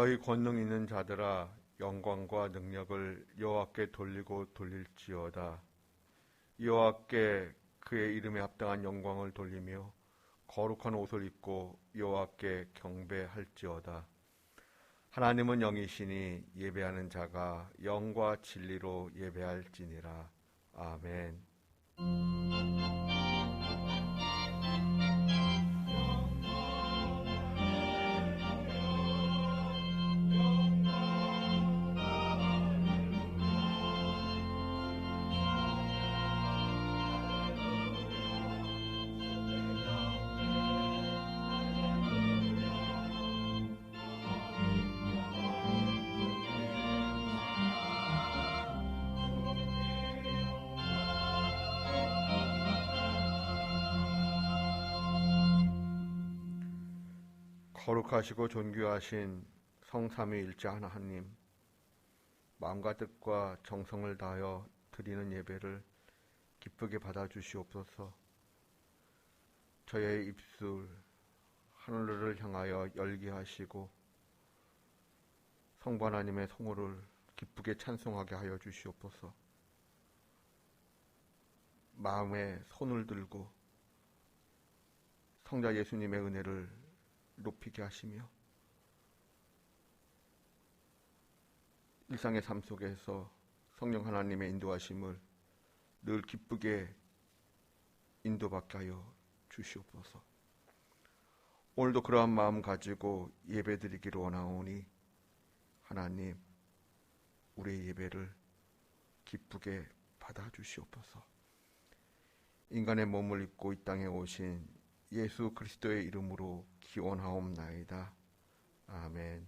너희 권능 있는 자들아 영광과 능력을 여호와께 돌리고 돌릴지어다. 여호와께 그의 이름에 합당한 영광을 돌리며 거룩한 옷을 입고 여호와께 경배할지어다. 하나님은 영이시니 예배하는 자가 영과 진리로 예배할지니라. 아멘. 거룩하시고 존귀하신 성삼위일체 하나님, 마음과 뜻과 정성을 다하여 드리는 예배를 기쁘게 받아주시옵소서. 저의 입술 하늘을 향하여 열게 하시고 성부 하나님의 성호를 기쁘게 찬송하게 하여 주시옵소서. 마음에 손을 들고 성자 예수님의 은혜를 높이게 하시며 일상의 삶 속에서 성령 하나님의 인도하심을 늘 기쁘게 인도받게 하여 주시옵소서. 오늘도 그러한 마음 가지고 예배드리기를 원하오니 하나님, 우리의 예배를 기쁘게 받아주시옵소서. 인간의 몸을 입고 이 땅에 오신 예수 그리스도의 이름으로 기원하옵나이다. 아멘.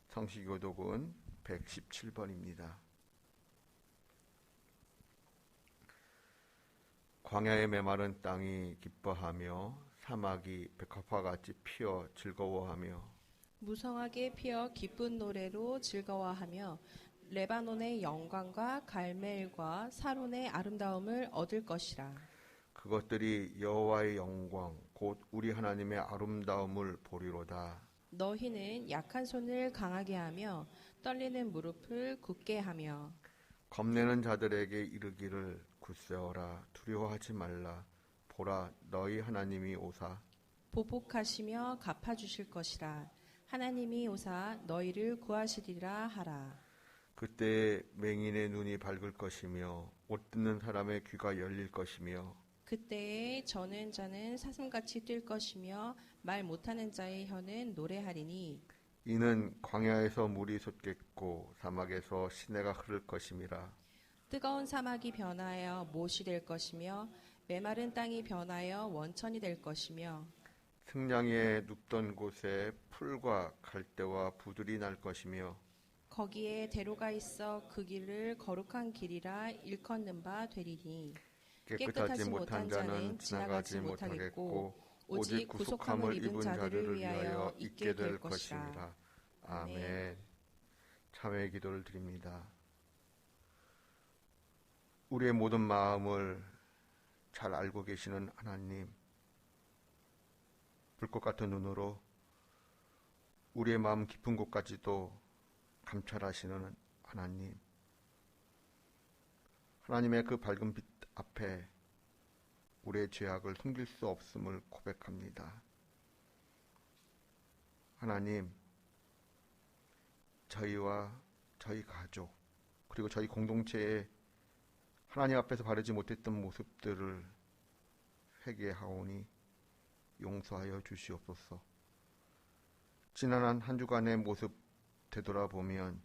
성시교독은 117번입니다. 광야의 메마른 땅이 기뻐하며 사막이 백합화 같이 피어 즐거워하며 무성하게 피어 기쁜 노래로 즐거워하며 레바논의 영광과 갈멜과 사론의 아름다움을 얻을 것이라. 그것들이 여호와의 영광 곧 우리 하나님의 아름다움을 보리로다. 너희는 약한 손을 강하게 하며 떨리는 무릎을 굳게 하며 겁내는 자들에게 이르기를 굳세어라. 두려워하지 말라. 보라, 너희 하나님이 오사 보복하시며 갚아주실 것이라. 하나님이 오사 너희를 구하시리라 하라. 그때 맹인의 눈이 밝을 것이며 못 듣는 사람의 귀가 열릴 것이며 그때에 저는 자는 사슴같이 뛸 것이며 말 못하는 자의 혀는 노래하리니 이는 광야에서 물이 솟겠고 사막에서 시내가 흐를 것임이라. 뜨거운 사막이 변하여 못이 될 것이며 메마른 땅이 변하여 원천이 될 것이며 승냥이에 눕던 곳에 풀과 갈대와 부들이 날 것이며 거기에 대로가 있어 그 길을 거룩한 길이라 일컫는 바 되리니 깨끗하지 못한 자는 지나가지 못하겠고 오직 구속함을 입은 자들을 위하여 있게 될 것입니다. 아멘. 참회의 기도를 드립니다. 우리의 모든 마음을 잘 알고 계시는 하나님, 불꽃 같은 눈으로 우리의 마음 깊은 곳까지도 감찰하시는 하나님, 하나님의 그 밝은 빛 앞에 우리의 죄악을 숨길 수 없음을 고백합니다. 하나님, 저희와 저희 가족 그리고 저희 공동체에 하나님 앞에서 바르지 못했던 모습들을 회개하오니 용서하여 주시옵소서. 지난 한 주간의 모습 되돌아보면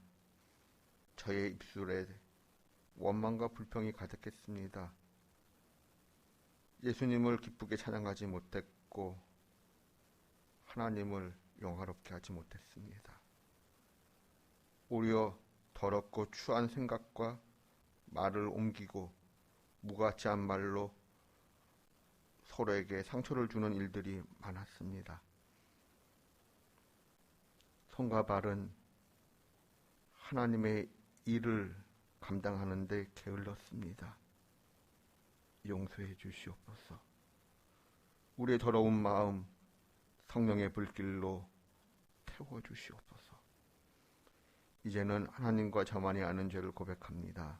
저의 입술에 원망과 불평이 가득했습니다. 예수님을 기쁘게 찬양하지 못했고 하나님을 영화롭게 하지 못했습니다. 오히려 더럽고 추한 생각과 말을 옮기고 무가치한 말로 서로에게 상처를 주는 일들이 많았습니다. 손과 발은 하나님의 일을 감당하는 데 게을렀습니다. 용서해 주시옵소서. 우리의 더러운 마음 성령의 불길로 태워 주시옵소서. 이제는 하나님과 저만이 아는 죄를 고백합니다.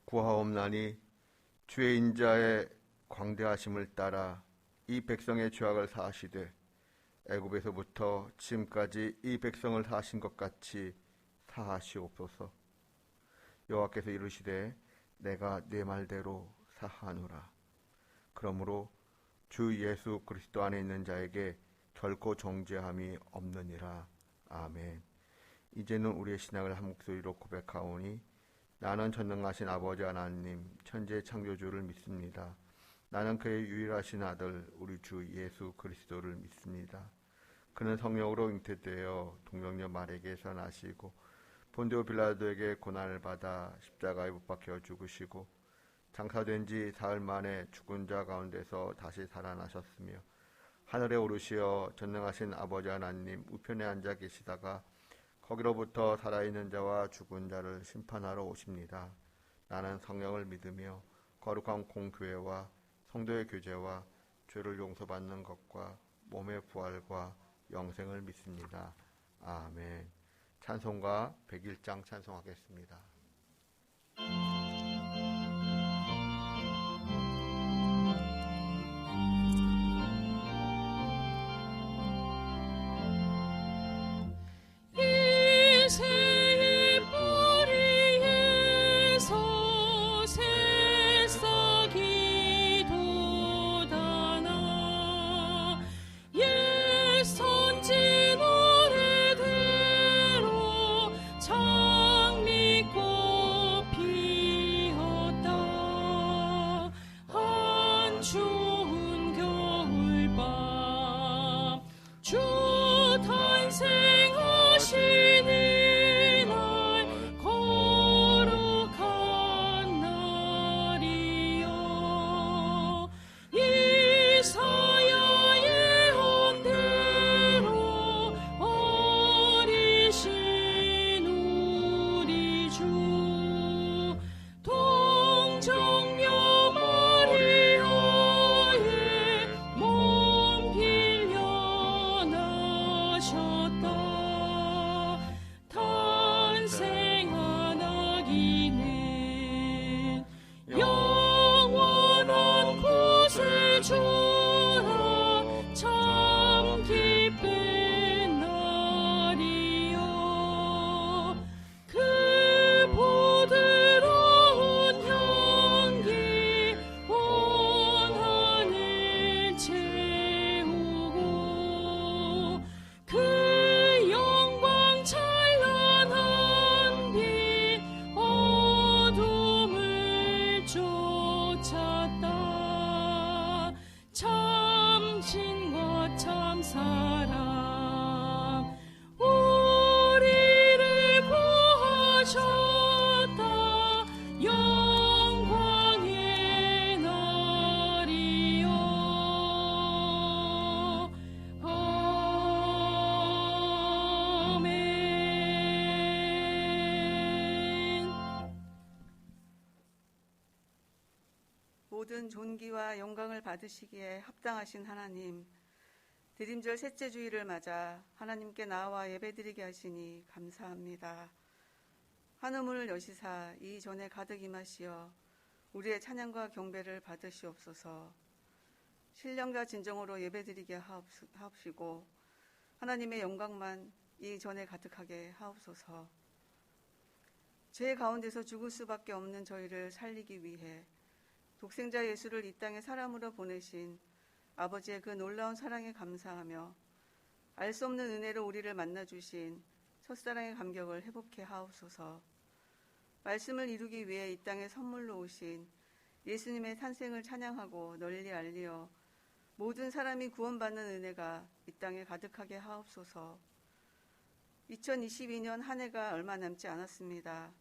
구하옵나니 주의 인자의 광대하심을 따라 이 백성의 죄악을 사하시되 애굽에서부터 지금까지 이 백성을 사하신 것 같이 사하시옵소서. 여호와께서 이르시되 내가 네 말대로 사하노라. 그러므로 주 예수 그리스도 안에 있는 자에게 결코 정죄함이 없느니라. 아멘. 이제는 우리의 신앙을 한 목소리로 고백하오니 나는 전능하신 아버지 하나님 천지의 창조주를 믿습니다. 나는 그의 유일하신 아들 우리 주 예수 그리스도를 믿습니다. 그는 성령으로 잉태되어 동정녀 마리아에게서 나시고 본디오 빌라도에게 고난을 받아 십자가에 못 박혀 죽으시고 장사된 지 사흘 만에 죽은 자 가운데서 다시 살아나셨으며 하늘에 오르시어 전능하신 아버지 하나님 우편에 앉아 계시다가 거기로부터 살아있는 자와 죽은 자를 심판하러 오십니다. 나는 성령을 믿으며 거룩한 공교회와 성도의 교제와 죄를 용서받는 것과 몸의 부활과 영생을 믿습니다. 아멘. 찬송가 101장 찬송하겠습니다. 모든 존귀와 영광을 받으시기에 합당하신 하나님, 드림절 셋째 주일을 맞아 하나님께 나와 예배드리게 하시니 감사합니다. 한우물 여시사 이 전에 가득 임하시어 우리의 찬양과 경배를 받으시옵소서. 신령과 진정으로 예배드리게 하옵시고 하나님의 영광만 이 전에 가득하게 하옵소서. 죄 가운데서 죽을 수밖에 없는 저희를 살리기 위해 독생자 예수를 이 땅에 사람으로 보내신 아버지의 그 놀라운 사랑에 감사하며 알 수 없는 은혜로 우리를 만나주신 첫사랑의 감격을 회복해 하옵소서. 말씀을 이루기 위해 이 땅에 선물로 오신 예수님의 탄생을 찬양하고 널리 알리어 모든 사람이 구원받는 은혜가 이 땅에 가득하게 하옵소서. 2022년 한 해가 얼마 남지 않았습니다.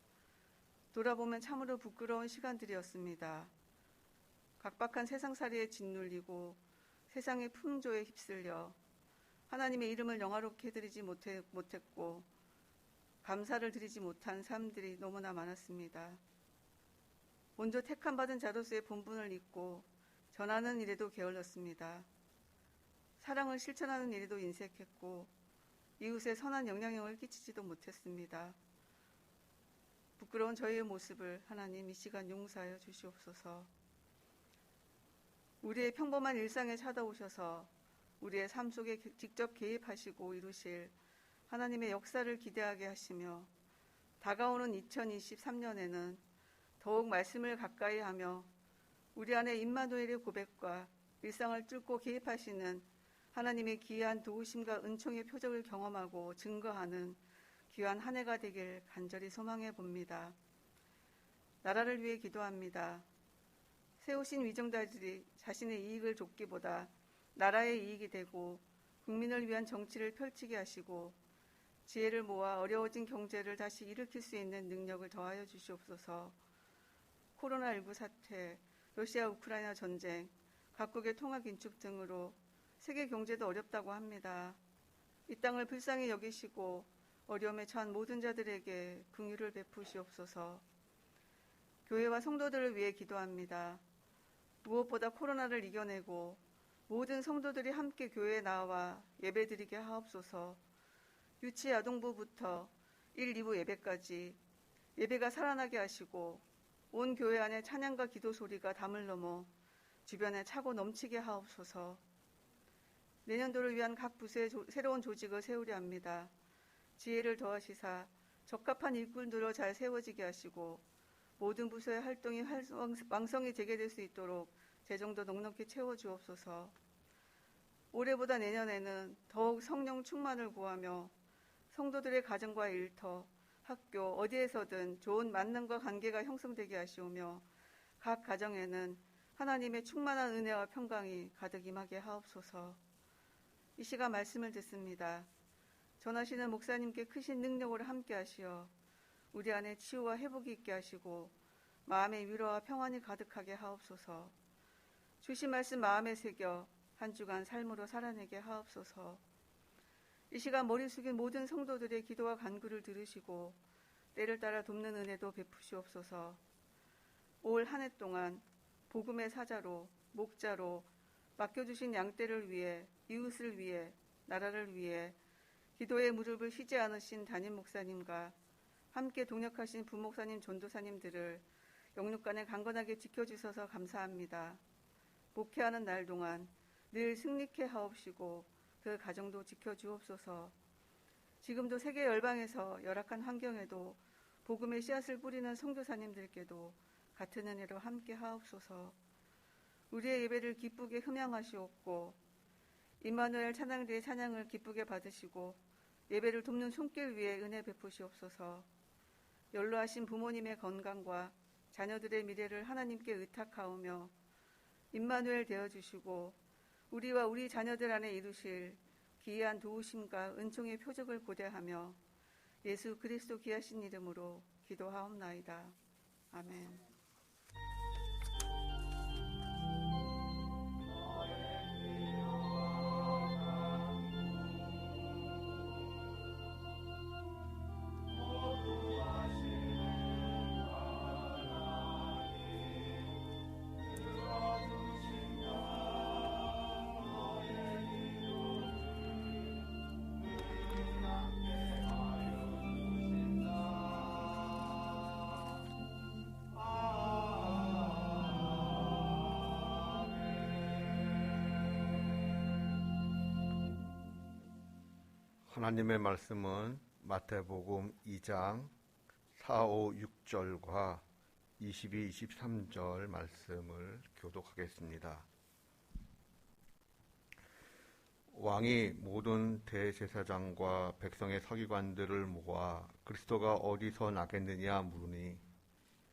돌아보면 참으로 부끄러운 시간들이었습니다. 각박한 세상살이에 짓눌리고 세상의 풍조에 휩쓸려 하나님의 이름을 영화롭게 해드리지 못했고 감사를 드리지 못한 삶들이 너무나 많았습니다. 먼저 택함받은 자로서의 본분을 잊고 전하는 일에도 게을렀습니다. 사랑을 실천하는 일에도 인색했고 이웃에 선한 영향력을 끼치지도 못했습니다. 부끄러운 저희의 모습을 하나님 이 시간 용서하여 주시옵소서. 우리의 평범한 일상에 찾아오셔서 우리의 삶 속에 직접 개입하시고 이루실 하나님의 역사를 기대하게 하시며 다가오는 2023년에는 더욱 말씀을 가까이 하며 우리 안에 임마누엘의 고백과 일상을 뚫고 개입하시는 하나님의 귀한 도우심과 은총의 표적을 경험하고 증거하는 귀한 한 해가 되길 간절히 소망해 봅니다. 나라를 위해 기도합니다. 세우신 위정자들이 자신의 이익을 좇기보다 나라의 이익이 되고 국민을 위한 정치를 펼치게 하시고 지혜를 모아 어려워진 경제를 다시 일으킬 수 있는 능력을 더하여 주시옵소서. 코로나19 사태, 러시아 우크라이나 전쟁, 각국의 통화 긴축 등으로 세계 경제도 어렵다고 합니다. 이 땅을 불쌍히 여기시고 어려움에 처한 모든 자들에게 긍휼을 베푸시옵소서. 교회와 성도들을 위해 기도합니다. 무엇보다 코로나를 이겨내고 모든 성도들이 함께 교회에 나와 예배드리게 하옵소서. 유치아동부부터 1, 2부 예배까지 예배가 살아나게 하시고 온 교회 안에 찬양과 기도 소리가 담을 넘어 주변에 차고 넘치게 하옵소서. 내년도를 위한 각 부서의 새로운 조직을 세우려 합니다. 지혜를 더하시사 적합한 일꾼들로 잘 세워지게 하시고 모든 부서의 활동이 왕성히 재개될 수 있도록 재정도 넉넉히 채워주옵소서. 올해보다 내년에는 더욱 성령 충만을 구하며 성도들의 가정과 일터, 학교 어디에서든 좋은 만남과 관계가 형성되게 하시오며 각 가정에는 하나님의 충만한 은혜와 평강이 가득 임하게 하옵소서. 이 시간 말씀을 듣습니다. 전하시는 목사님께 크신 능력으로 함께 하시어 우리 안에 치유와 회복이 있게 하시고 마음의 위로와 평안이 가득하게 하옵소서. 주신 말씀 마음에 새겨 한 주간 삶으로 살아내게 하옵소서. 이 시간 머리 숙인 모든 성도들의 기도와 간구를 들으시고 때를 따라 돕는 은혜도 베푸시옵소서. 올 한 해 동안 복음의 사자로 목자로 맡겨주신 양떼를 위해 이웃을 위해 나라를 위해 기도의 무릎을 쉬지 않으신 담임 목사님과 함께 동역하신 부목사님 전도사님들을 영육간에 강건하게 지켜주셔서 감사합니다. 목회하는 날 동안 늘 승리케 하옵시고 그 가정도 지켜주옵소서. 지금도 세계 열방에서 열악한 환경에도 복음의 씨앗을 뿌리는 선교사님들께도 같은 은혜로 함께 하옵소서. 우리의 예배를 기쁘게 흠양하시옵고 임마누엘 찬양대의 찬양을 기쁘게 받으시고 예배를 돕는 손길 위에 은혜 베푸시옵소서. 연로하신 부모님의 건강과 자녀들의 미래를 하나님께 의탁하오며 임마누엘 되어주시고 우리와 우리 자녀들 안에 이루실 기이한 도우심과 은총의 표적을 고대하며 예수 그리스도 귀하신 이름으로 기도하옵나이다. 아멘. 하나님의 말씀은 마태복음 2장 4, 5, 6절과 22, 23절 말씀을 교독하겠습니다. 왕이 모든 대제사장과 백성의 서기관들을 모아 그리스도가 어디서 나겠느냐 물으니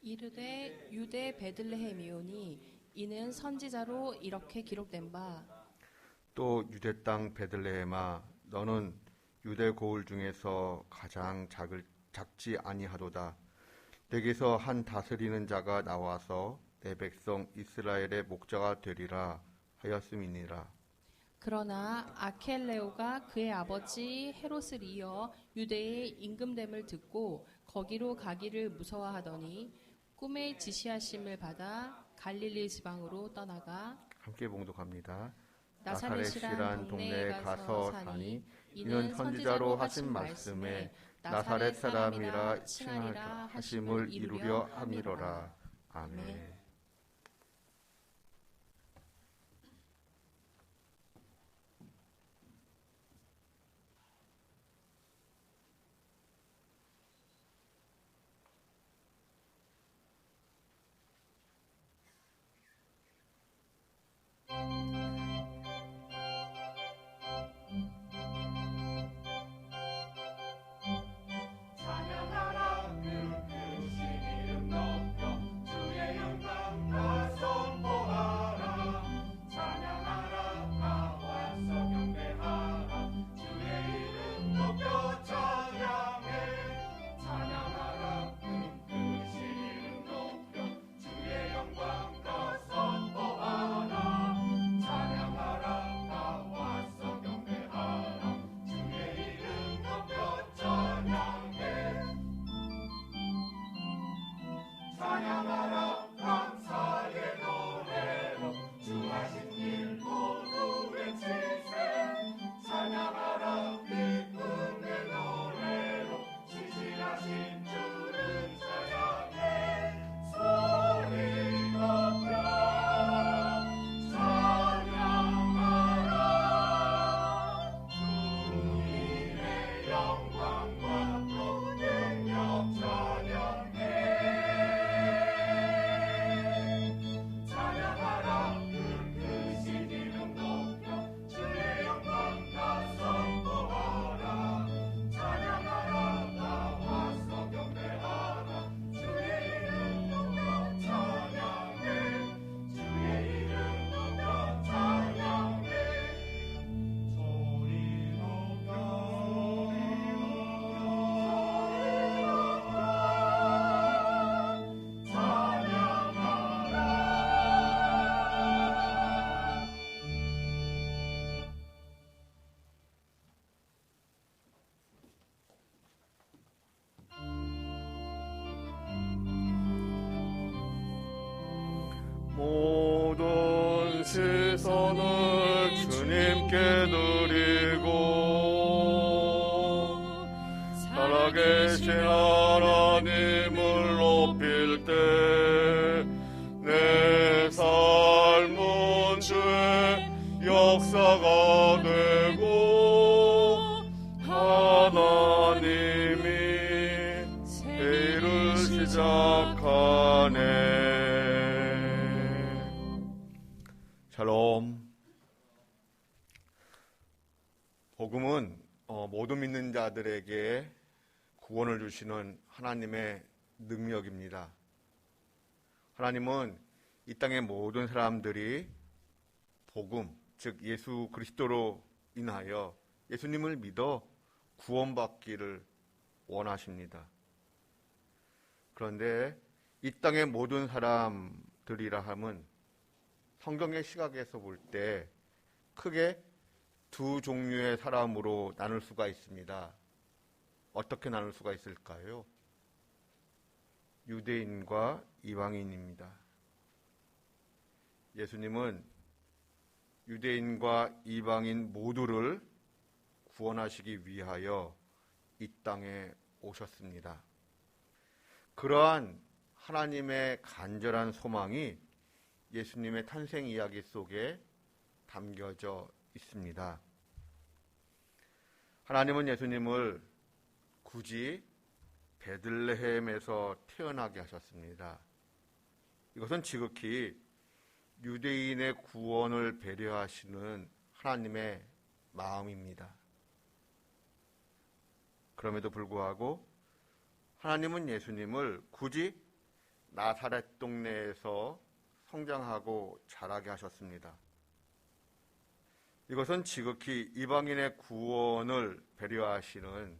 이르되 유대 베들레헴이오니 이는 선지자로 이렇게 기록된 바 또 유대 땅 베들레헴아 너는 유대 고을 중에서 가장 작지 아니하도다. 내게서 한 다스리는 자가 나와서 내 백성 이스라엘의 목자가 되리라 하였음이니라. 그러나 아켈레오가 그의 아버지 헤롯을 이어 유대의 임금됨을 듣고 거기로 가기를 무서워하더니 꿈에 지시하심을 받아 갈릴리 지방으로 떠나가 함께 봉독합니다. 나사렛이란 동네에 가서 사니 이는 선지자로 하신 말씀에 나사렛 사람이라 칭하리라 하심을 이루려 함이로라. 아멘. 모든 시선을 주님께 드리고 살아계신 하나님을 높일 때 내 삶은 주의 역사가 되고 하나님이 새 일을 시작하네. 샬롬. 복음은 모두 믿는 자들에게 구원을 주시는 하나님의 능력입니다. 하나님은 이 땅의 모든 사람들이 복음, 즉 예수 그리스도로 인하여 예수님을 믿어 구원받기를 원하십니다. 그런데 이 땅의 모든 사람들이라 함은 성경의 시각에서 볼 때 크게 두 종류의 사람으로 나눌 수가 있습니다. 어떻게 나눌 수가 있을까요? 유대인과 이방인입니다. 예수님은 유대인과 이방인 모두를 구원하시기 위하여 이 땅에 오셨습니다. 그러한 하나님의 간절한 소망이 예수님의 탄생 이야기 속에 담겨져 있습니다. 하나님은 예수님을 굳이 베들레헴에서 태어나게 하셨습니다. 이것은 지극히 유대인의 구원을 배려하시는 하나님의 마음입니다. 그럼에도 불구하고 하나님은 예수님을 굳이 나사렛 동네에서 성장하고 자라게 하셨습니다. 이것은 지극히 이방인의 구원을 배려하시는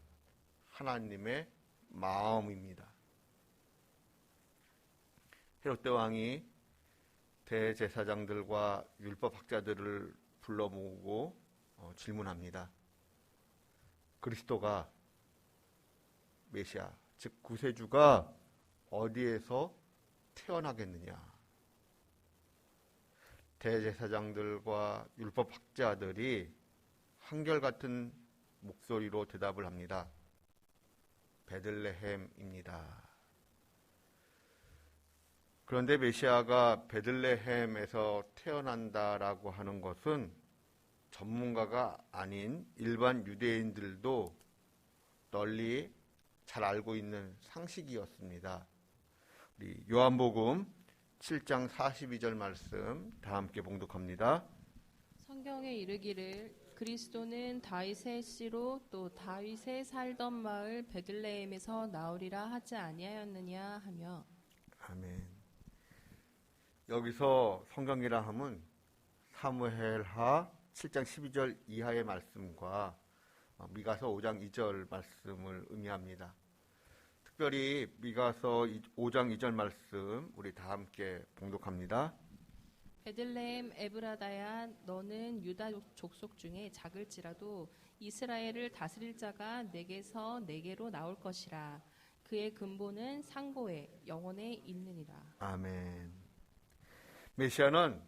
하나님의 마음입니다. 헤롯 대왕이 대제사장들과 율법학자들을 불러 모으고 질문합니다. 그리스도가 메시아, 즉 구세주가 어디에서 태어나겠느냐? 대제사장들과 율법학자들이 한결같은 목소리로 대답을 합니다. 베들레헴입니다. 그런데 메시아가 베들레헴에서 태어난다라고 하는 것은 전문가가 아닌 일반 유대인들도 널리 잘 알고 있는 상식이었습니다. 우리 요한복음 7장 42절 말씀 다 함께 봉독합니다. 성경에 이르기를 그리스도는 다윗의 씨로 또 다윗의 살던 마을 베들레헴에서 나오리라 하지 아니하였느냐 하며. 아멘. 여기서 성경이라 함은 사무엘하 7장 12절 이하의 말씀과 미가서 5장 2절 말씀을 의미합니다. 특별히 미가서 5장 2절 말씀 우리 다 함께 봉독합니다. 베들레헴 에브라다야 너는 유다 족속 중에 작을지라도 이스라엘을 다스릴 자가 내게서 내게로 나올 것이라. 그의 근본은 상고에 영원에 있느니라. 아멘. 메시아는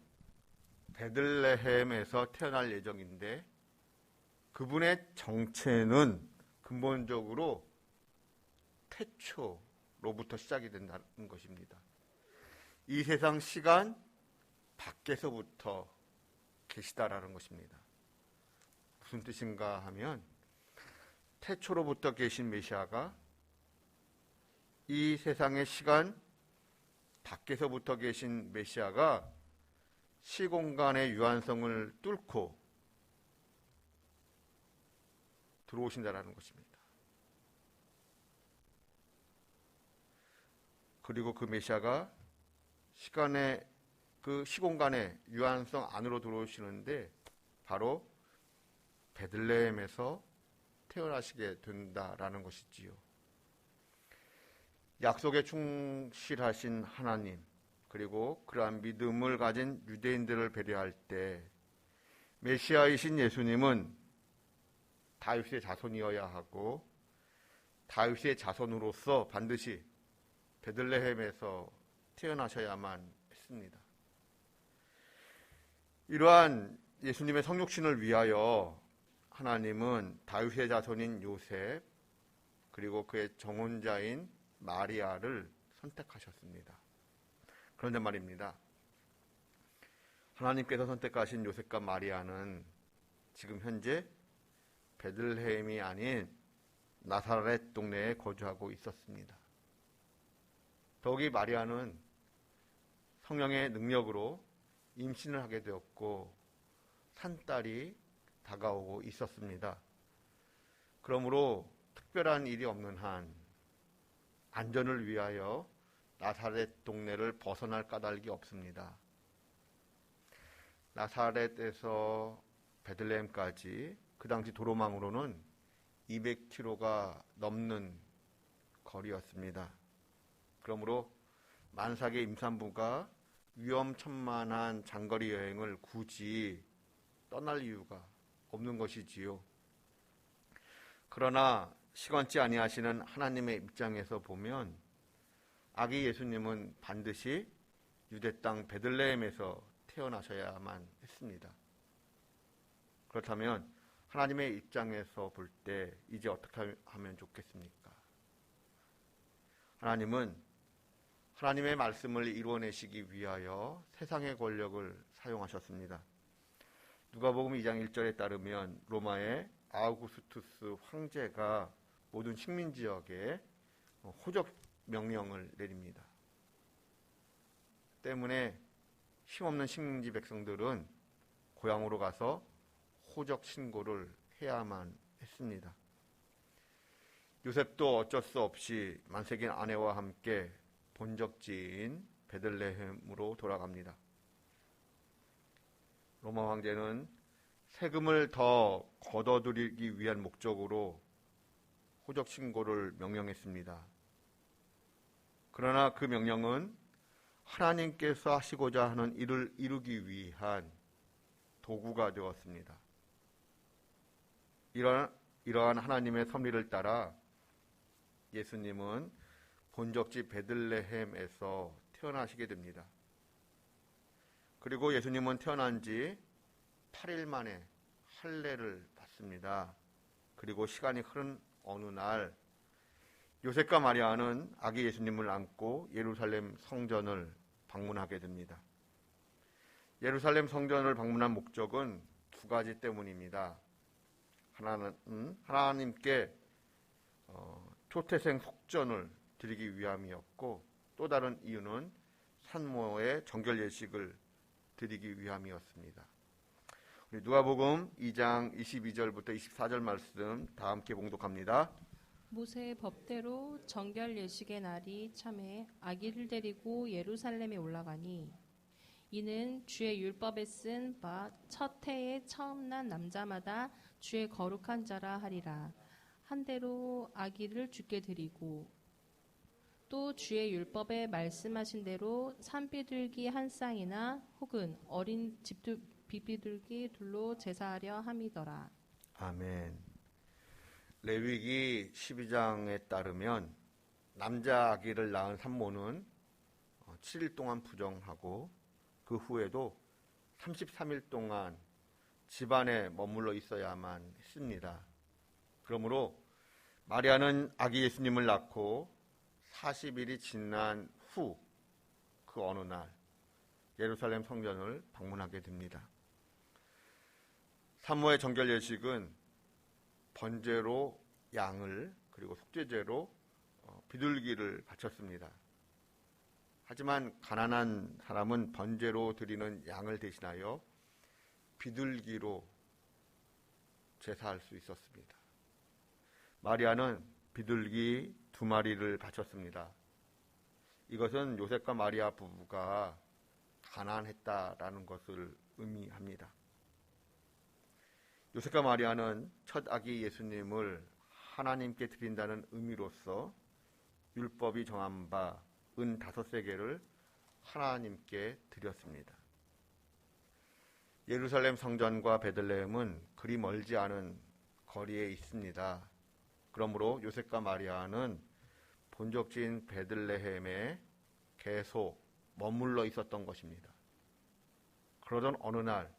베들레헴에서 태어날 예정인데 그분의 정체는 근본적으로 태초로부터 시작이 된다는 것입니다. 이 세상 시간 밖에서부터 계시다라는 것입니다. 무슨 뜻인가 하면 태초로부터 계신 메시아가 이 세상의 시간 밖에서부터 계신 메시아가 시공간의 유한성을 뚫고 들어오신다라는 것입니다. 그리고 그 메시아가 그 시공간의 유한성 안으로 들어오시는데 바로 베들레헴에서 태어나시게 된다라는 것이지요. 약속에 충실하신 하나님, 그리고 그러한 믿음을 가진 유대인들을 배려할 때 메시아이신 예수님은 다윗의 자손이어야 하고 다윗의 자손으로서 반드시 베들레헴에서 태어나셔야만 했습니다. 이러한 예수님의 성육신을 위하여 하나님은 다윗의 자손인 요셉 그리고 그의 정혼자인 마리아를 선택하셨습니다. 그런데 말입니다. 하나님께서 선택하신 요셉과 마리아는 지금 현재 베들레헴이 아닌 나사렛 동네에 거주하고 있었습니다. 더욱이 마리아는 성령의 능력으로 임신을 하게 되었고 산딸이 다가오고 있었습니다. 그러므로 특별한 일이 없는 한 안전을 위하여 나사렛 동네를 벗어날 까닭이 없습니다. 나사렛에서 베들레헴까지 그 당시 도로망으로는 200km가 넘는 거리였습니다. 그러므로 만삭의 임산부가 위험천만한 장거리 여행을 굳이 떠날 이유가 없는 것이지요. 그러나 시건치 아니하시는 하나님의 입장에서 보면 아기 예수님은 반드시 유대 땅 베들레헴에서 태어나셔야만 했습니다. 그렇다면 하나님의 입장에서 볼 때 이제 어떻게 하면 좋겠습니까? 하나님은 하나님의 말씀을 이루어내시기 위하여 세상의 권력을 사용하셨습니다. 누가복음 2장 1절에 따르면 로마의 아우구스투스 황제가 모든 식민지역에 호적 명령을 내립니다. 때문에 힘없는 식민지 백성들은 고향으로 가서 호적 신고를 해야만 했습니다. 요셉도 어쩔 수 없이 만삭인 아내와 함께 본적지인 베들레헴으로 돌아갑니다. 로마 황제는 세금을 더 걷어들이기 위한 목적으로 호적 신고를 명령했습니다. 그러나 그 명령은 하나님께서 하시고자 하는 일을 이루기 위한 도구가 되었습니다. 이러한 하나님의 섭리를 따라 예수님은 본적지 베들레헴에서 태어나시게 됩니다. 그리고 예수님은 태어난 지 8일 만에 할례를 받습니다. 그리고 시간이 흐른 어느 날 요셉과 마리아는 아기 예수님을 안고 예루살렘 성전을 방문하게 됩니다. 예루살렘 성전을 방문한 목적은 두 가지 때문입니다. 하나는 하나님께 초태생 속전을 드리기 위함이었고, 또 다른 이유는 산모의 정결 예식을 드리기 위함이었습니다. 우리 누가복음 2장 22절부터 24절 말씀 다 함께 봉독합니다. 모세의 법대로 정결 예식의 날이 참에 아기를 데리고 예루살렘에 올라가니 이는 주의 율법에 쓴 바 첫 해에 처음 난 남자마다 주의 거룩한 자라 하리라. 한 대로 아기를 주께 드리고 또 주의 율법에 말씀하신 대로 산비둘기 한 쌍이나 혹은 어린 비비둘기 둘로 제사하려 함이더라. 아멘. 레위기 12장에 따르면 남자 아기를 낳은 산모는 7일 동안 부정하고 그 후에도 33일 동안 집안에 머물러 있어야만 했습니다. 그러므로 마리아는 아기 예수님을 낳고 40일이 지난 후 그 어느 날 예루살렘 성전을 방문하게 됩니다. 산모의 정결 예식은 번제로 양을 그리고 속죄제로 비둘기를 바쳤습니다. 하지만 가난한 사람은 번제로 드리는 양을 대신하여 비둘기로 제사할 수 있었습니다. 마리아는 비둘기 2마리를 바쳤습니다. 이것은 요셉과 마리아 부부가 가난했다라는 것을 의미합니다. 요셉과 마리아는 첫 아기 예수님을 하나님께 드린다는 의미로서 율법이 정한 바 은 5세겔을 하나님께 드렸습니다. 예루살렘 성전과 베들레헴은 그리 멀지 않은 거리에 있습니다. 그러므로 요셉과 마리아는 본적지인 베들레헴에 계속 머물러 있었던 것입니다. 그러던 어느 날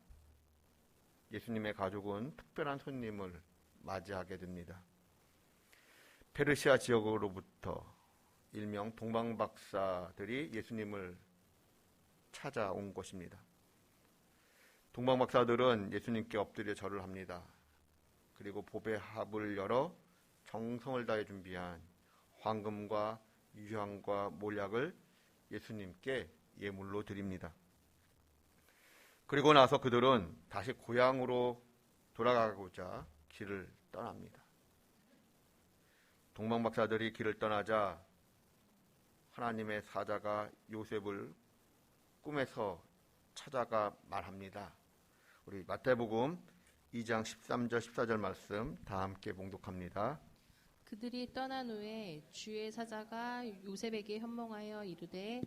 예수님의 가족은 특별한 손님을 맞이하게 됩니다. 페르시아 지역으로부터 일명 동방박사들이 예수님을 찾아온 것입니다. 동방박사들은 예수님께 엎드려 절을 합니다. 그리고 보배합을 열어 정성을 다해 준비한 황금과 유향과 몰약을 예수님께 예물로 드립니다. 그리고 나서 그들은 다시 고향으로 돌아가고자 길을 떠납니다. 동방박사들이 길을 떠나자 하나님의 사자가 요셉을 꿈에서 찾아가 말합니다. 우리 마태복음 2장 13절 14절 말씀 다 함께 봉독합니다. 그들이 떠난 후에 주의 사자가 요셉에게 현몽하여 이르되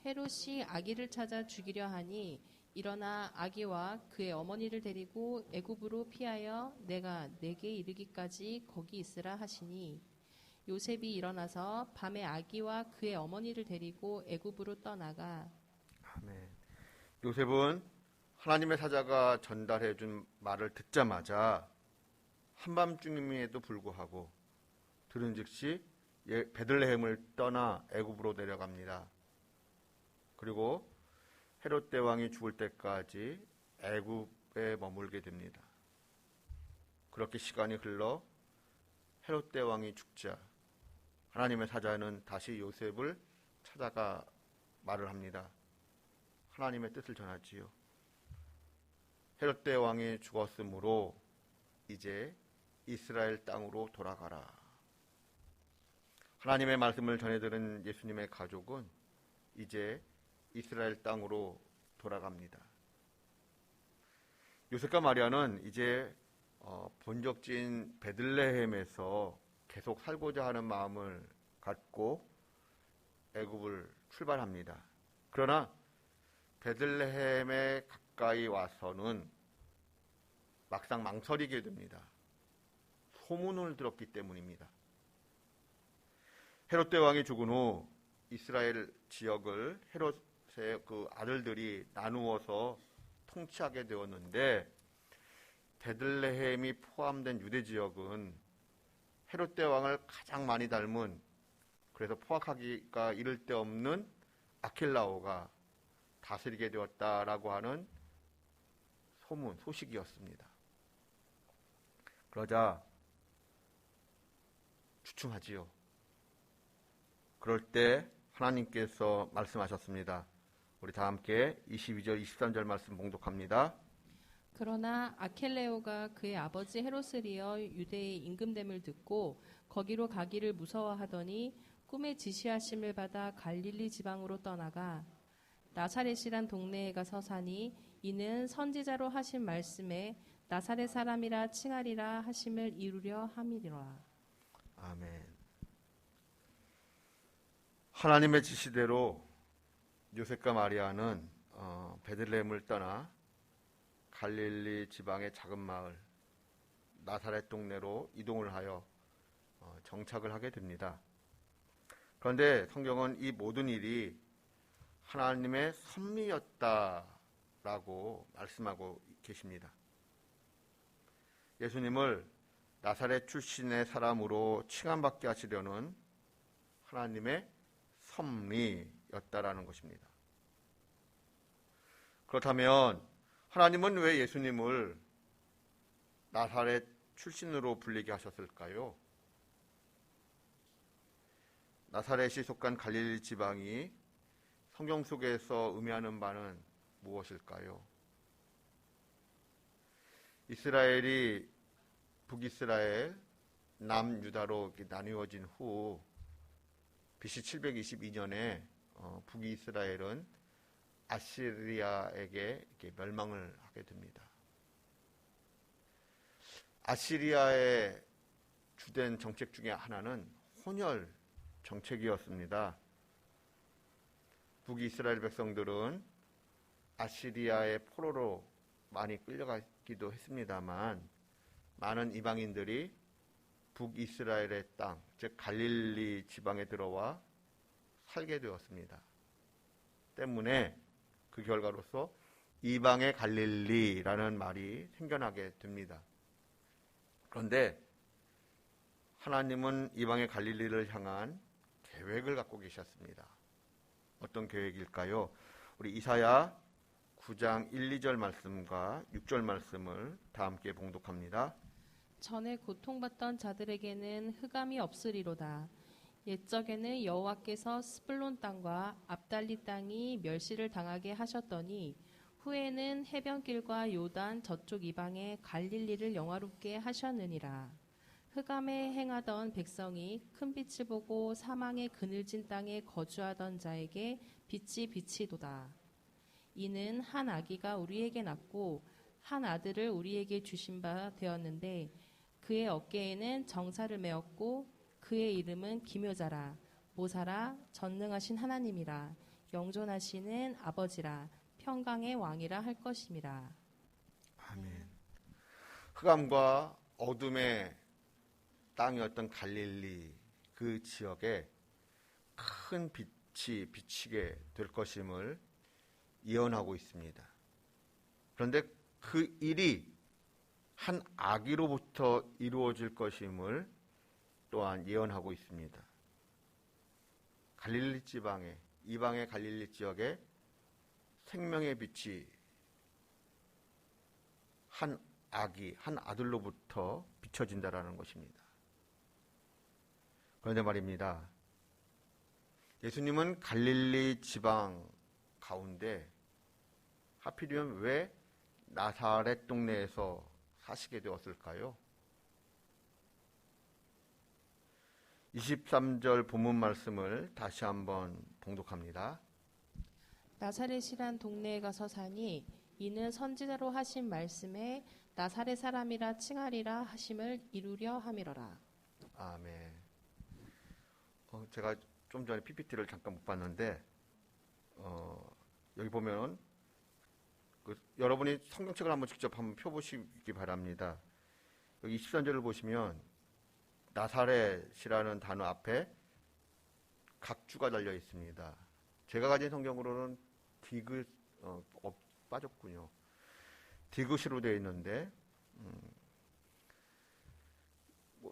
헤롯이 아기를 찾아 죽이려 하니 일어나 아기와 그의 어머니를 데리고 애굽으로 피하여 내가 내게 이르기까지 거기 있으라 하시니 요셉이 일어나서 밤에 아기와 그의 어머니를 데리고 애굽으로 떠나가. 아멘. 요셉은 하나님의 사자가 전달해 준 말을 듣자마자 한밤중임에도 불구하고 들은 즉시 베들레헴을 떠나 애굽으로 내려갑니다. 그리고 헤롯 대왕이 죽을 때까지 애굽에 머물게 됩니다. 그렇게 시간이 흘러 헤롯 대왕이 죽자 하나님의 사자는 다시 요셉을 찾아가 말을 합니다. 하나님의 뜻을 전하지요. 헤롯 대왕이 죽었으므로 이제 이스라엘 땅으로 돌아가라. 하나님의 말씀을 전해들은 예수님의 가족은 이제 이스라엘 땅으로 돌아갑니다. 요셉과 마리아는 이제 본적지인 베들레헴에서 계속 살고자 하는 마음을 갖고 애굽을 출발합니다. 그러나 베들레헴에 가까이 와서는 막상 망설이게 됩니다. 소문을 들었기 때문입니다. 헤롯 대왕이 죽은 후 이스라엘 지역을 헤롯의 그 아들들이 나누어서 통치하게 되었는데, 베들레헴이 포함된 유대 지역은 헤롯 대왕을 가장 많이 닮은, 그래서 포악하기가 이를 데 없는 아킬라오가 다스리게 되었다라고 하는 소식이었습니다. 그러자 주춤하지요. 그럴 때 하나님께서 말씀하셨습니다. 우리 다 함께 22절, 23절 말씀 봉독합니다. 그러나 아켈레오가 그의 아버지 헤롯을 이어 유대의 임금됨을 듣고 거기로 가기를 무서워하더니 꿈에 지시하심을 받아 갈릴리 지방으로 떠나가 나사렛이란 동네에 가서 사니, 이는 선지자로 하신 말씀에 나사렛 사람이라 칭하리라 하심을 이루려 함이리라. 아멘. 하나님의 지시대로 요셉과 마리아는 베들레헴을 떠나 갈릴리 지방의 작은 마을 나사렛 동네로 이동을 하여 정착을 하게 됩니다. 그런데 성경은 이 모든 일이 하나님의 섭리였다라고 말씀하고 계십니다. 예수님을 나사렛 출신의 사람으로 칭함받게 하시려는 하나님의 섭리였다라는 것입니다. 그렇다면 하나님은 왜 예수님을 나사렛 출신으로 불리게 하셨을까요? 나사렛이 속한 갈릴리 지방이 성경 속에서 의미하는 바는 무엇일까요? 이스라엘이 북이스라엘, 남유다로 나뉘어진 후 BC 722년에 북이스라엘은 아시리아에게 멸망을 하게 됩니다. 아시리아의 주된 정책 중에 하나는 혼혈 정책이었습니다. 북이스라엘 백성들은 아시리아의 포로로 많이 끌려가기도 했습니다만, 많은 이방인들이 북이스라엘의 땅, 즉 갈릴리 지방에 들어와 살게 되었습니다. 때문에 그 결과로서 이방의 갈릴리라는 말이 생겨나게 됩니다. 그런데 하나님은 이방의 갈릴리를 향한 계획을 갖고 계셨습니다. 어떤 계획일까요? 우리 이사야 9장 1, 2절 말씀과 6절 말씀을 다 함께 봉독합니다. 전에 고통받던 자들에게는 흑암이 없으리로다. 옛적에는 여호와께서 스불론 땅과 압달리 땅이 멸시를 당하게 하셨더니, 후에는 해변길과 요단 저쪽 이방의 갈릴리를 영화롭게 하셨느니라. 흑암에 행하던 백성이 큰 빛을 보고 사망의 그늘진 땅에 거주하던 자에게 빛이 비치도다. 이는 한 아기가 우리에게 낳고 한 아들을 우리에게 주신 바 되었는데, 그의 어깨에는 정사를 메었고 그의 이름은 기묘자라, 모사라, 전능하신 하나님이라, 영존하시는 아버지라, 평강의 왕이라 할 것임이라. 아멘. 흑암과 어둠의 땅이었던 갈릴리 그 지역에 큰 빛이 비치게 될 것임을 예언하고 있습니다. 그런데 그 일이 한 아기로부터 이루어질 것임을 또한 예언하고 있습니다. 갈릴리 지방에, 이방의 갈릴리 지역에 생명의 빛이 한 아기, 한 아들로부터 비춰진다라는 것입니다. 그런데 말입니다. 예수님은 갈릴리 지방 가운데 하필이면 왜 나사렛 동네에서 사시게 되었을까요? 23절 본문 말씀을 다시 한번 봉독합니다. 나사렛이란 동네에 가서 사니, 이는 선지자로 하신 말씀에 나사렛 사람이라 칭하리라 하심을 이루려 함이로라. 아멘. 제가 좀 전에 PPT를 잠깐 못 봤는데 여기 보면 여러분이 성경책을 한번 직접 한번 펴보시기 바랍니다. 여기 23절을 보시면 나사렛이라는 단어 앞에 각주가 달려 있습니다. 제가 가진 성경으로는 빠졌군요. 디귿으로 되어 있는데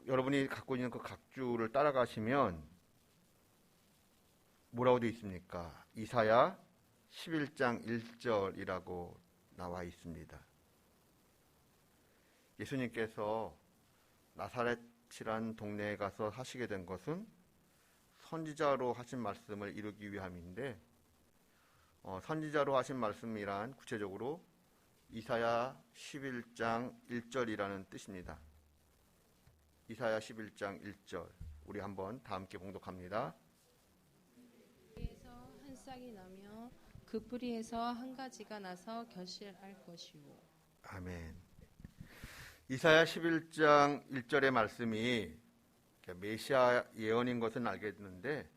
여러분이 갖고 있는 그 각주를 따라가시면 뭐라고 되어 있습니까? 이사야 11장 1절이라고 나와 있습니다. 예수님께서 나사렛이란 동네에 가서 사시게 된 것은 선지자로 하신 말씀을 이루기 위함인데, 선지자로 하신 말씀이란 구체적으로 이사야 11장 1절이라는 뜻입니다. 이사야 11장 1절 우리 한번 다 함께 봉독합니다. 뿌리에서 한 싹이 나며 그 뿌리에서 한 가지가 나서 결실할 것이요. 아멘. 이사야 11장 1절의 말씀이 메시아 예언인 것은 알겠는데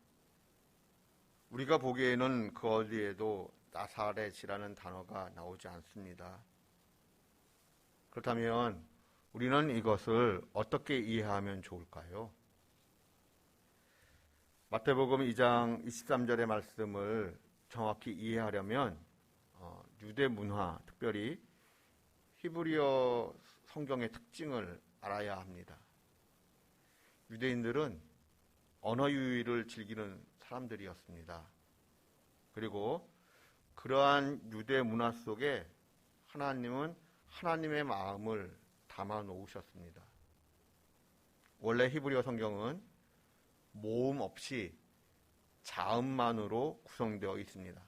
우리가 보기에는 그 어디에도 나사렛이라는 단어가 나오지 않습니다. 그렇다면 우리는 이것을 어떻게 이해하면 좋을까요? 마태복음 2장 23절의 말씀을 정확히 이해하려면 유대 문화, 특별히 히브리어 성경의 특징을 알아야 합니다. 유대인들은 언어 유희를 즐기는 사람들이었습니다. 그리고 그러한 유대 문화 속에 하나님은 하나님의 마음을 담아 놓으셨습니다. 원래 히브리어 성경은 모음 없이 자음만으로 구성되어 있습니다.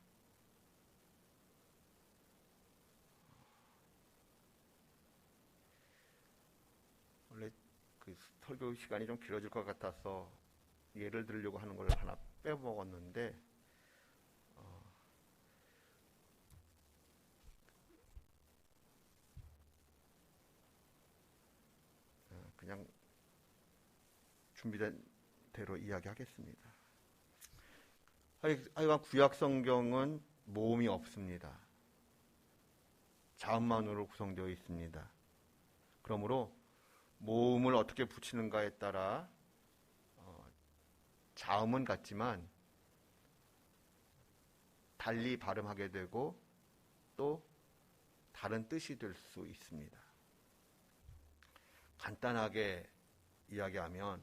원래 그 설교 시간이 좀 길어질 것 같아서 예를 들려고 하는 걸 하나 빼먹었는데 그냥 준비된 대로 이야기하겠습니다. 하여간 구약 성경은 모음이 없습니다. 자음만으로 구성되어 있습니다. 그러므로 모음을 어떻게 붙이는가에 따라 자음은 같지만 달리 발음하게 되고 또 다른 뜻이 될 수 있습니다. 간단하게 이야기하면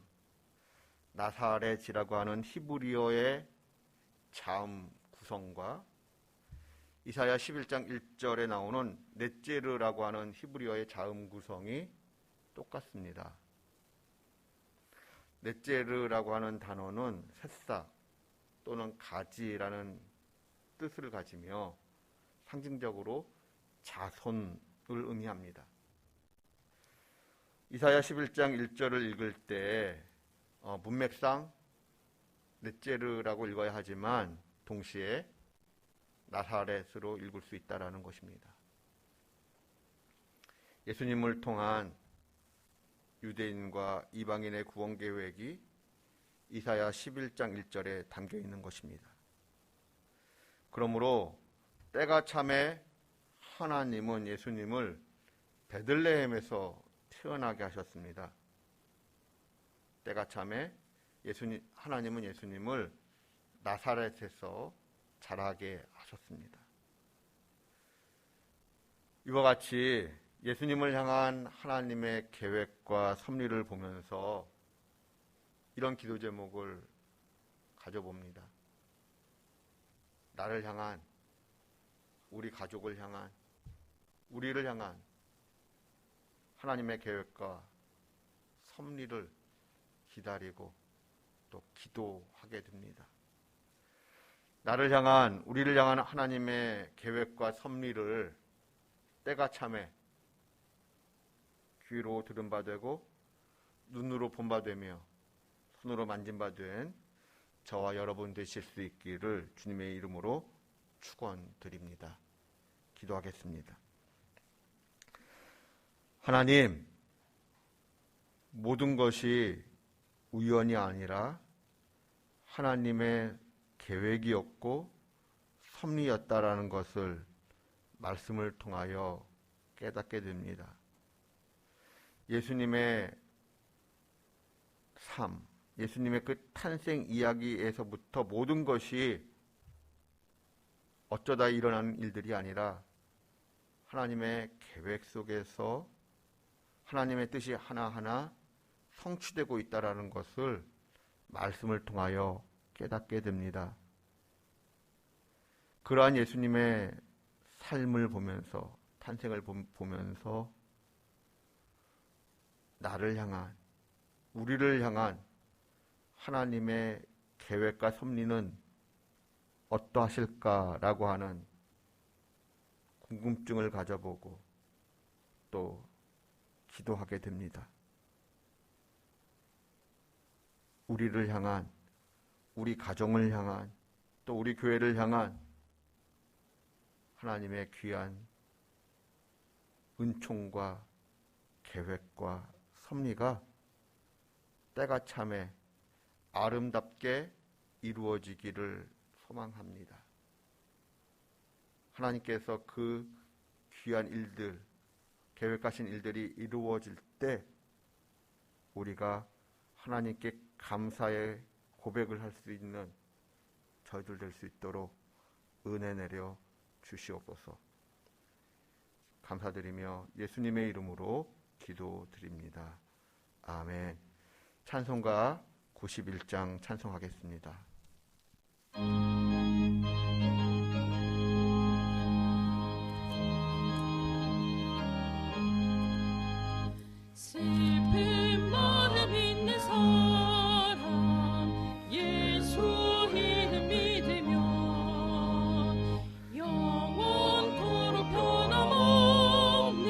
나사렛이라고 하는 히브리어의 자음 구성과 이사야 11장 1절에 나오는 넷제르라고 하는 히브리어의 자음 구성이 똑같습니다. 넷제르라고 하는 단어는 새싹 또는 가지라는 뜻을 가지며 상징적으로 자손을 의미합니다. 이사야 11장 1절을 읽을 때 문맥상 넷제르라고 읽어야 하지만 동시에 나사렛으로 읽을 수 있다라는 것입니다. 예수님을 통한 유대인과 이방인의 구원 계획이 이사야 11장 1절에 담겨 있는 것입니다. 그러므로 때가 참에 하나님은 예수님을 베들레헴에서 태어나게 하셨습니다. 때가 참에 하나님은 예수님을 나사렛에서 자라게 하셨습니다. 이와 같이 예수님을 향한 하나님의 계획과 섭리를 보면서 이런 기도 제목을 가져봅니다. 나를 향한, 우리 가족을 향한, 우리를 향한 하나님의 계획과 섭리를 기다리고 또 기도하게 됩니다. 나를 향한, 우리를 향한 하나님의 계획과 섭리를 때가 참에 귀로 들은 바 되고 눈으로 본 바 되며 손으로 만진 바 된 저와 여러분 되실 수 있기를 주님의 이름으로 축원드립니다. 기도하겠습니다. 하나님, 모든 것이 우연이 아니라 하나님의 계획이었고 섭리였다라는 것을 말씀을 통하여 깨닫게 됩니다. 예수님의 삶, 예수님의 그 탄생 이야기에서부터 모든 것이 어쩌다 일어나는 일들이 아니라 하나님의 계획 속에서 하나님의 뜻이 하나하나 성취되고 있다는 것을 말씀을 통하여 깨닫게 됩니다. 그러한 예수님의 삶을 보면서, 탄생을 보면서 나를 향한, 우리를 향한 하나님의 계획과 섭리는 어떠하실까라고 하는 궁금증을 가져보고 또 기도하게 됩니다. 우리를 향한, 우리 가정을 향한, 또 우리 교회를 향한 하나님의 귀한 은총과 계획과 섭리가 때가 참에 아름답게 이루어지기를 소망합니다. 하나님께서 그 귀한 일들, 계획하신 일들이 이루어질 때 우리가 하나님께 감사의 고백을 할 수 있는 저희들 될 수 있도록 은혜 내려 주시옵소서. 감사드리며 예수님의 이름으로 기도드립니다. 아멘. 찬송가 91장 찬송하겠습니다. 슬픈 마음 있는 사람 예수 이름 믿으며 영원토록 변함없는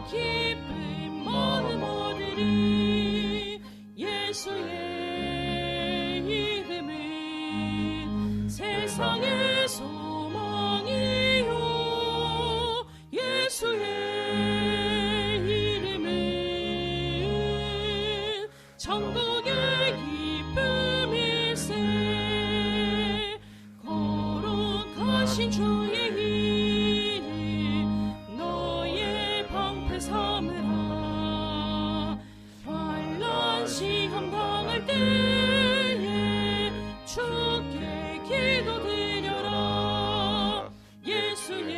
기쁜 마음 얻으리. 예수의 이름은 세상의 소망이요 예수의 천국의 기쁨일세. 거룩하신 주의 이름 너의 방패 삼으라. 환난 시험 당할 때에 주께 기도드려라. 예수의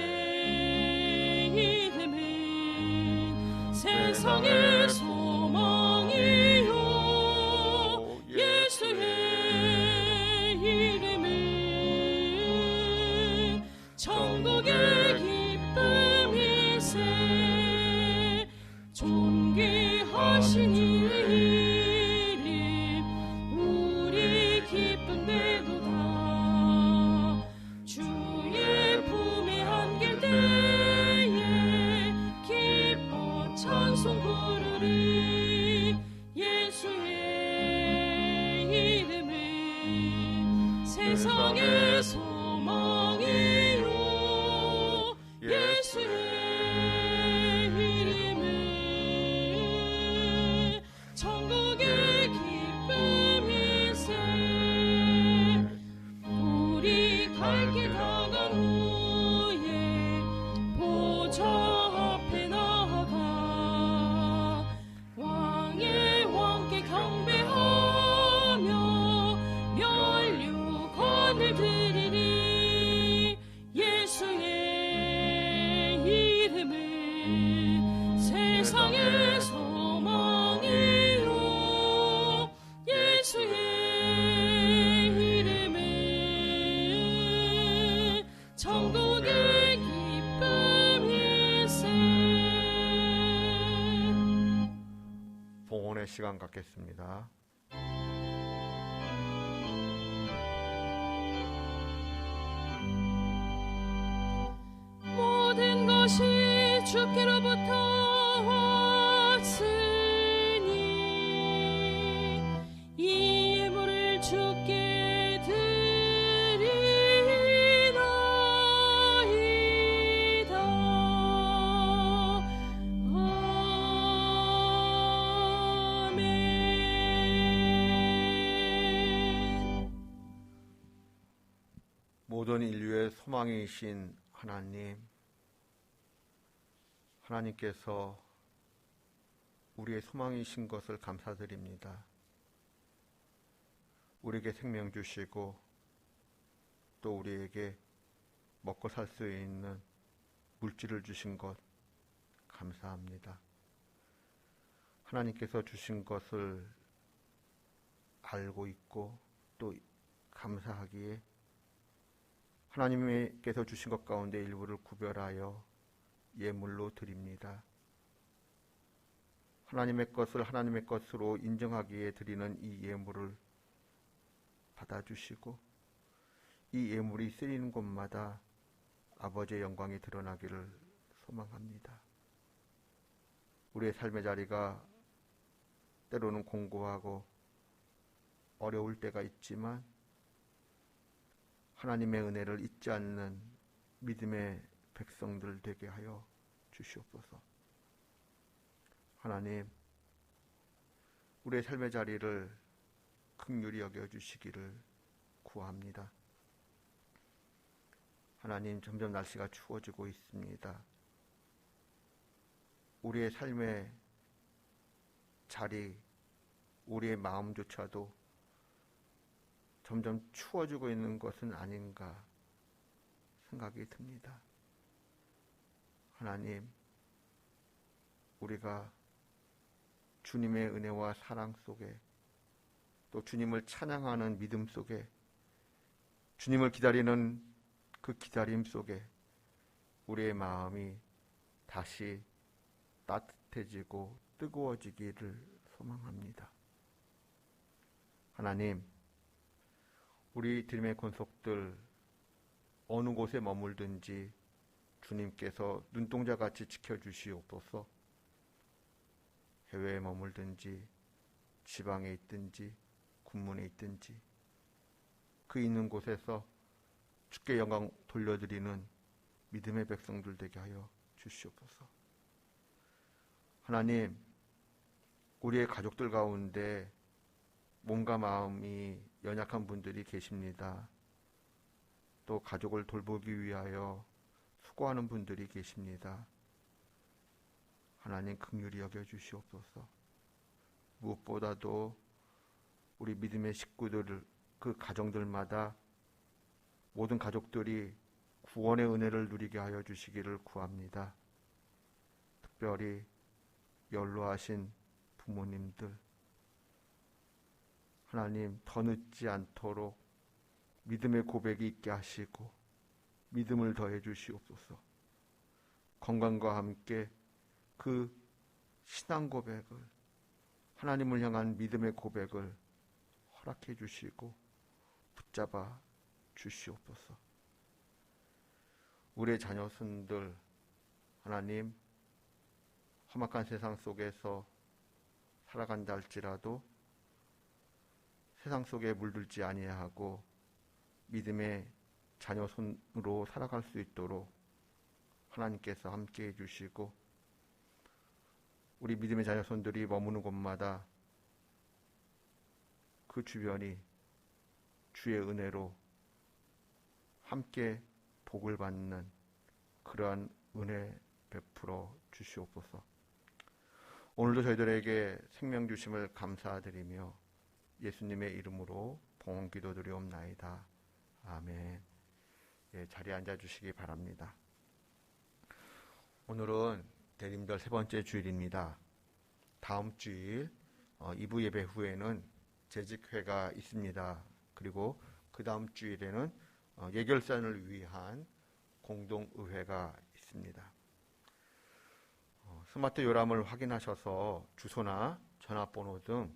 이름은 세상의 소망이요 예수의 이름은 천국의 기쁨일세. 존귀하신 이의 이름 우리 기쁨되도다. 주의 품에 안길 때에 기뻐 찬송 부르리. 예수의 이름은 세상의 소망이요 예수의 이름은 천국의 기쁨일세. 우리 갈 길 다간 후에 보좌 앞에 나아가 왕의 왕께 경배하며 면류관을 드리리. 예수의 이름은 세상의 소망이요 예수의 이름은 천국의 기쁨일세. 봉헌의 시간 갖겠습니다. 모든 것이 주께로부터 왔으니 이 예물을 주께 드리나이다. 아멘. 모든 인류의 소망이신 하나님, 하나님께서 우리의 소망이신 것을 감사드립니다. 우리에게 생명 주시고 또 우리에게 먹고 살 수 있는 물질을 주신 것 감사합니다. 하나님께서 주신 것을 알고 있고 또 감사하기에 하나님께서 주신 것 가운데 일부를 구별하여 예물로 드립니다. 하나님의 것을 하나님의 것으로 인정하기에 드리는 이 예물을 받아주시고 이 예물이 쓰이는 곳마다 아버지의 영광이 드러나기를 소망합니다. 우리의 삶의 자리가 때로는 공고하고 어려울 때가 있지만 하나님의 은혜를 잊지 않는 믿음의 백성들 되게 하여 주시옵소서. 하나님, 우리의 삶의 자리를 긍휼히 여겨주시기를 구합니다. 하나님, 점점 날씨가 추워지고 있습니다. 우리의 삶의 자리, 우리의 마음조차도 점점 추워지고 있는 것은 아닌가 생각이 듭니다. 하나님, 우리가 주님의 은혜와 사랑 속에 또 주님을 찬양하는 믿음 속에 주님을 기다리는 그 기다림 속에 우리의 마음이 다시 따뜻해지고 뜨거워지기를 소망합니다. 하나님, 우리 드림의 권속들 어느 곳에 머물든지 주님께서 눈동자같이 지켜주시옵소서. 해외에 머물든지 지방에 있든지 군문에 있든지 그 있는 곳에서 주께 영광 돌려드리는 믿음의 백성들 되게 하여 주시옵소서. 하나님, 우리의 가족들 가운데 몸과 마음이 연약한 분들이 계십니다. 또 가족을 돌보기 위하여 수고하는 분들이 계십니다. 하나님, 긍휼히 여겨주시옵소서. 무엇보다도 우리 믿음의 식구들, 그 가정들마다 모든 가족들이 구원의 은혜를 누리게 하여 주시기를 구합니다. 특별히 연로하신 부모님들, 하나님, 더 늦지 않도록 믿음의 고백이 있게 하시고 믿음을 더해 주시옵소서. 건강과 함께 그 신앙 고백을, 하나님을 향한 믿음의 고백을 허락해 주시고 붙잡아 주시옵소서. 우리의 자녀손들, 하나님, 험악한 세상 속에서 살아간다 할지라도 세상 속에 물들지 아니하고 믿음의 자녀손으로 살아갈 수 있도록 하나님께서 함께해 주시고 우리 믿음의 자녀손들이 머무는 곳마다 그 주변이 주의 은혜로 함께 복을 받는 그러한 은혜 베풀어 주시옵소서. 오늘도 저희들에게 생명 주심을 감사드리며 예수님의 이름으로 봉헌 기도드리옵나이다. 아멘. 예, 자리에 앉아주시기 바랍니다. 오늘은 대림절 세 번째 주일입니다. 다음 주일 2부 예배 후에는 재직회가 있습니다. 그리고 그 다음 주일에는 예결산을 위한 공동의회가 있습니다. 스마트 요람을 확인하셔서 주소나 전화번호 등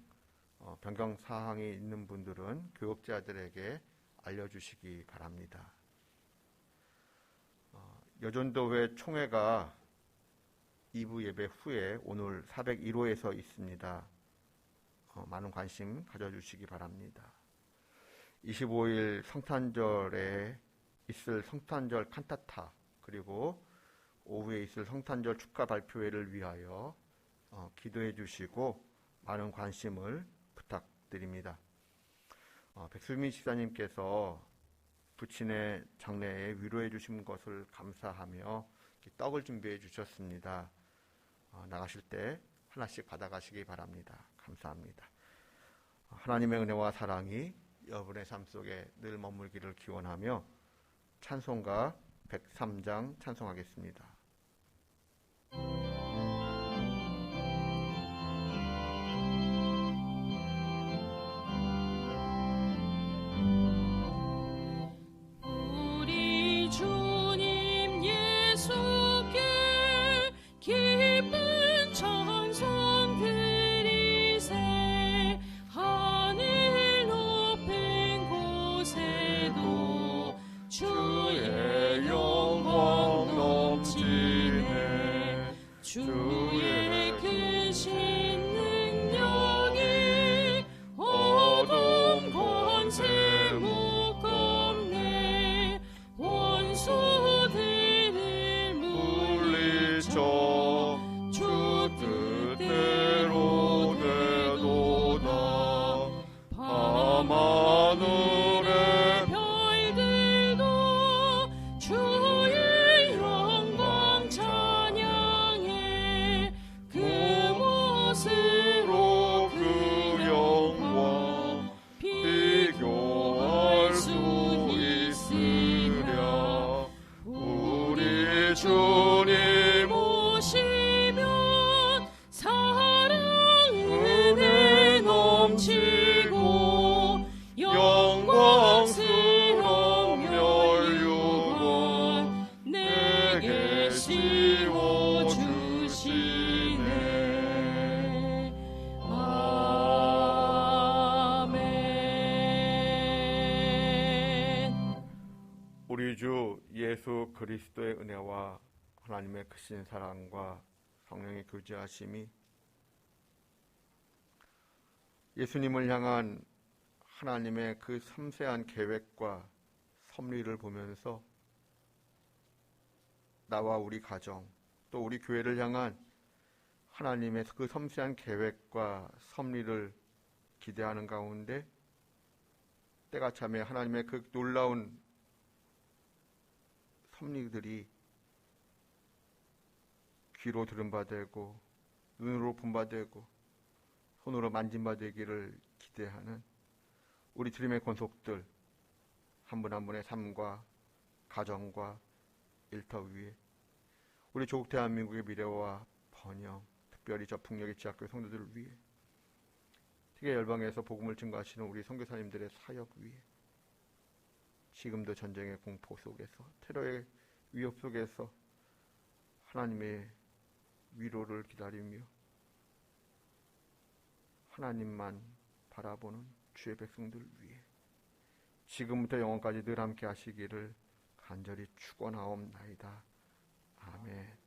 변경사항이 있는 분들은 교역자들에게 알려주시기 바랍니다. 여전도회 총회가 2부 예배 후에 오늘 401호에서 있습니다. 많은 관심 가져주시기 바랍니다. 25일 성탄절에 있을 성탄절 칸타타 그리고 오후에 있을 성탄절 축하 발표회를 위하여 기도해 주시고 많은 관심을 부탁드립니다. 백수민 집사님께서 부친의 장래에 위로해 주신 것을 감사하며 떡을 준비해 주셨습니다. 나가실 때 하나씩 받아가시기 바랍니다. 감사합니다. 하나님의 은혜와 사랑이 여러분의 삶 속에 늘 머물기를 기원하며 찬송가 103장 찬송하겠습니다. 우리 주님 예수께 기쁜 찬송 드리세. 하늘 높은 곳에도 주의 영광 넘치네. 주의 크신 능력이 어둠 권세 묶었네. 원수들을 물리쳐 주 뜻대로 되도다. 밤하늘의 별들도 주의 영광 찬양해. 그 멋으로 그 영광 비교할 수 있으랴. 우리 주님 오시면 사랑 은혜 넘치고 영광스러운 멸류관 내게 씌워주시네. 아멘. 우리 주 예수 그리스도의 은혜와 하나님의 크신 사랑과 성령의 교제하심이 예수님을 향한 하나님의 그 섬세한 계획과 섭리를 보면서 나와 우리 가정 또 우리 교회를 향한 하나님의 그 섬세한 계획과 섭리를 기대하는 가운데 때가 참에 하나님의 그 놀라운 섭리들이 귀로 들은 바 되고 눈으로 본 바 되고 손으로 만진 바 되기를 기대하는 우리 주님의 권속들 한 분 한 분의 삶과 가정과 일터 위에 우리 조국 대한민국의 미래와 번영, 특별히 저 풍력의 지학교회 성도들을 위해 세계 열방에서 복음을 증거하시는 우리 선교사님들의 사역 위에 지금도 전쟁의 공포 속에서 테러의 위협 속에서 하나님의 위로를 기다리며 하나님만 바라보는 주의 백성들 위해 지금부터 영원까지 늘 함께 하시기를 간절히 축원하옵나이다. 아멘.